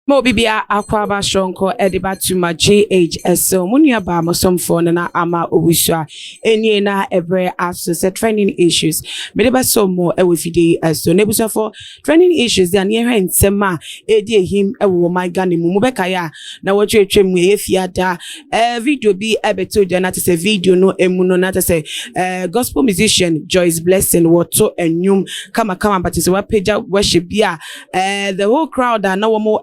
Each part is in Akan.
Mo bibia akwaba shonko ediba to my JHS munia ba mosomfo na ama obusua enie na ebre aso se trending issues medeba so mo e we fide so nebusa for trending issues ya ne hwe nsema edi ehim e wo my gane mu beka ya na wo twetwem ye fiada video bi ebeto dia na te se video no emu no na te se gospel musician Joyce blessing woto enwum kama but se wa page worship bia the whole crowd na wo mo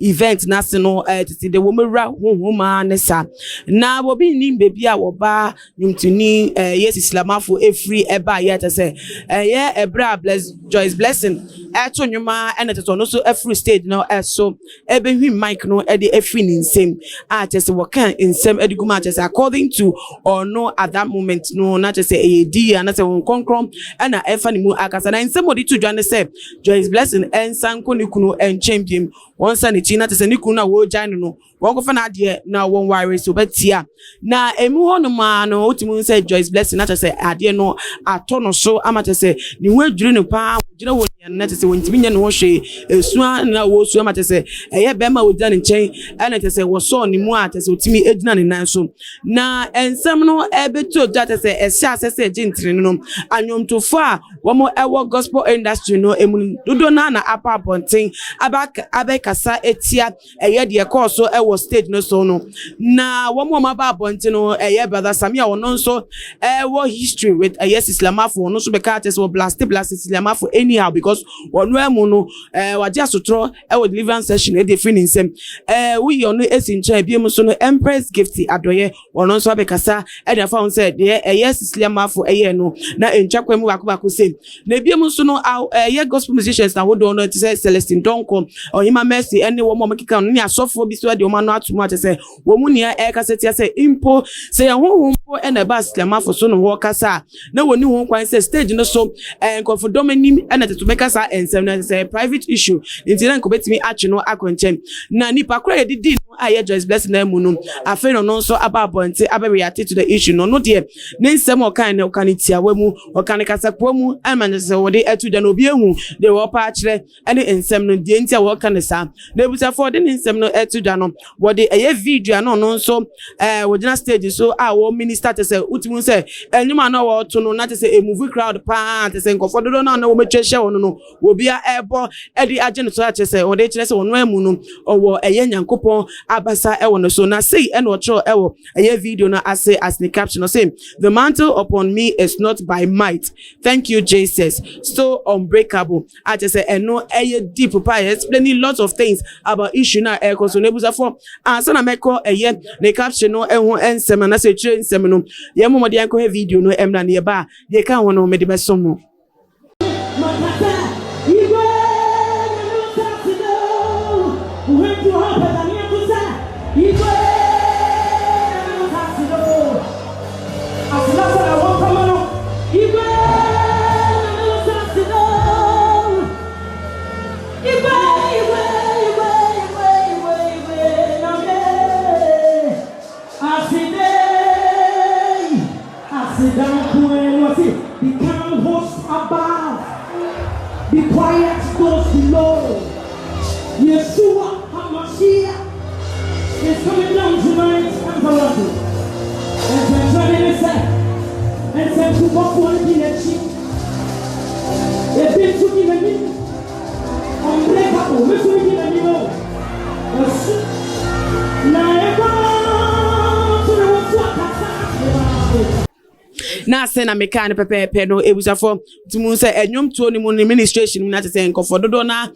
event national to the womera homa nesa na obi ni bebi a wo ba nyumtuni yes islamafo efri eba ya te say yeah ebra bless Joyce blessing to nyuma and to no so efri stage no so ebe hwi mic no e de efri ni nsem a te say wo kan nsem eduguma te say according to or no at that moment no na te say edi na say won konkrom na efa ni mu akasa na nsem odi to dwane say Joyce blessing ensanko ni kunu enchembiem onsa ni china te se ni kuna wo jan no won ko fa na ade na won wire so betia na emu ho no ma no otimu se Joyce blessing na te se ade no ato no so ama te se ni wo adwiri no pa gire wo na te se wontimi nya no hwe esua na wo so ama te se eye be ma wo jan nchen na te se wo so ni mu a te se otimi edina ne nan so na ensem no ebeto ja te se ehia se gentri no anwomtofo a wo mo ewo gospel industry no emu dodo na apa bonten abekasa etia eye de course so ewo stage no so no na wo mo ma ba bonten no eye brother Samia wono so ewo history with yes islamafo no so beka te so blast islamafo anyhow because wono emu no waje asotro ewo deliverance session e dey free nsem we you no esincha biem so no empress gift adoye wono so abekasa e dey found said yes islamafo eye no na enchakwemu akubako say na biem so no ye gospel musicians na wodo no te say Celestine Donko oyima mercy ene wo mo makika no ni asofo bi so de o ma no atomu ate say wo mu nia e kaseti say impo say ho ene ba islamafo so no wo kasa na woni ho kwan say stage no so confodomanim ene tetu beka sa ensem na say private issue ntina nko betimi achi no akonchem na nipa kra ye didi no aye Joyce blessing na mu no afen no so aba bonte aba react to the issue no de ne nsem o kan ne o kan tia wa mu o kan kasa po mu ema say wo de atu da no bi ehu de wo pa akire ene nsem no de ntia wo kan sa na ebusa for de nsem no atu da no wo de eye video no so wo jina stage so wo minister te say utimu say enyuma na wo to no na te say a movie crowd pa te say nkofo do na wo metwehye wo no wo bia ebo e di age no so a te say wo de kire say wo no emu no wo eye nyankopon abasa e wo no so na say e no cho e wo eye video no as the caption no say the mantle upon me is not by might, thank you Jesus, so unbreakable a te say eno eye deep pa explaining lots of things about issue na e ko so nebusa for ansa na meko eye the caption no ehun ensem na say chire ensem no ye momodi anko he video no emna na ye ba ye kan ho no me de besomo Become host above. Be quiet, those below. Yeshua HaMashiach is coming down tonight. And for us, and trying to say, and say to walk one in the cheek. They've been to give a minute. Unbreakable, listen to give a minute. Now, everyone to the water. na se na meka ne pepepe no ebusafo tumu se enwom to ni mu administration na te se nkofo dodo na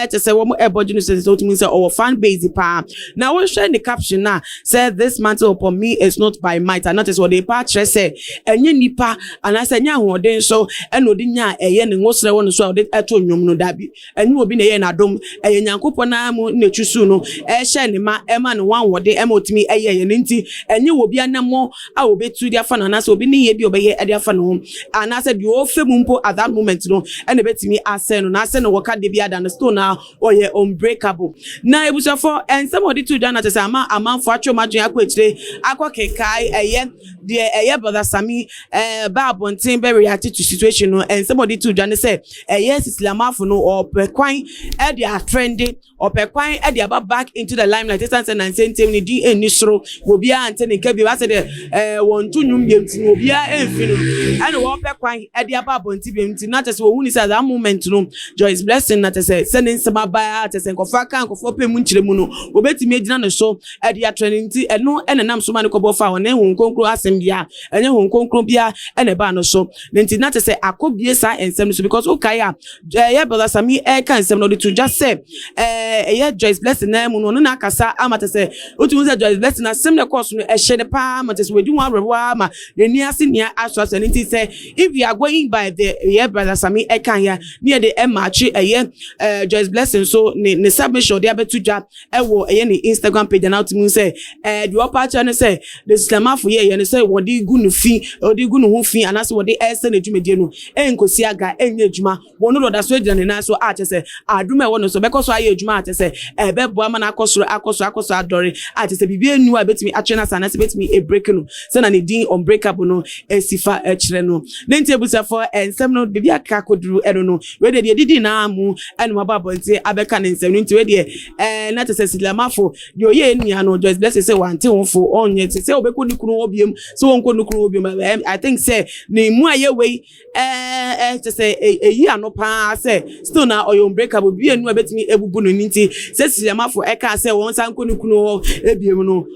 te se wo mo eboji no se tumu se our fan base pa na wo share the caption na say this mantle upon me is not by might and not is what they pa tre say enye nipa ana se nya hoden so eno di nya eye ne ngosre wo no so de eto nwom no dabi enye obi na ye na dom eye nyankopon na mu na twusu no share ne ma ema ne wan wode ema otimi eye ye nti enye obi anamo a obetu dia fa na na so obi ni ye bi obeye e dia fa no and I said you ofe mu mpo at that moment no and betimi ase no na ase no woka de bi ada no stone na oye unbreakable na ebusafo and somebody to dana to say amanfo atwomadwen akwakyire akokekai eye brother Sami ba bonten be react to situation no and somebody to dana say yes Cecilia Marfo no or pekwan e dia trending or pekwan e dia back into the limelight and same ni di enisro obi a antene ka bi wa say de won tunum biemti obi a enfinu and wo pekwan e dia ba bonten biemti na tese wo huni say that moment no Joyce blessing na tese sending some ba tese nkofa kan nkofo pe mu nkyire mu no obetimi agina no so e dia trending ti eno enenam so ma ne kobo fa won ehun konkro asem bia enye hun konkro bia ene ba no so nti na tese akobie sa ensem so because okay ya brother Sami kan ensem no to just say Joyce blessing na mu no na akasa amata say otu say Joyce blessing na sem na course no ehye ne pa amata say wedi wan rewa ma ni ase ni aso nti say if you are going by the brother Sami kan ya near the match Joyce blessing so ne submission dey abetuja wo ne Instagram page na to say the upper channel say the Islamafo ye say wodi gu no fi wodi gu no ho fi anase wodi ese na dwumedie no enkosi aga enye adwuma wono do da so agina ne na so a che say aduma e wono so because aye adwuma a che say ebe boa ma na akosoro adore a che say bibie enu a betimi a chena sana se betimi e break no say na ne din unbreakable no esifa e kire no nenti ebusafo ensem no bibia aka koduru eno no we de didi na amu enu mababo nti abeka ne nsem nti we de na che say Cecilia Marfo de oye enu no Joyce bless say wante wonfo onye say obeko ni kunu obiem so wonko ni kunu obiem I think say ne mu aye we to say eyi anopa say still na oyo unbreakable bi enu abetimi ebubu no nti say Cecilia Marfo eka say won san kunu kunu ebiem no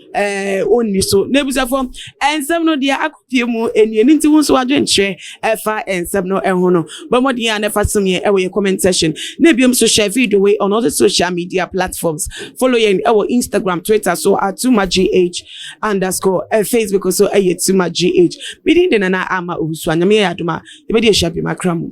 onni so na ebusafo ensem no dia akopie mu enu nti won so adwenche efa ensem no eho no but more dia na fa sumye e we comment section na ebiem so share video we on all the social media platforms follow yen e Instagram Twitter so @tumagh_ Facebook so @tumagh bidin de na ama obusu anyame ya aduma e be dey share bi makramu.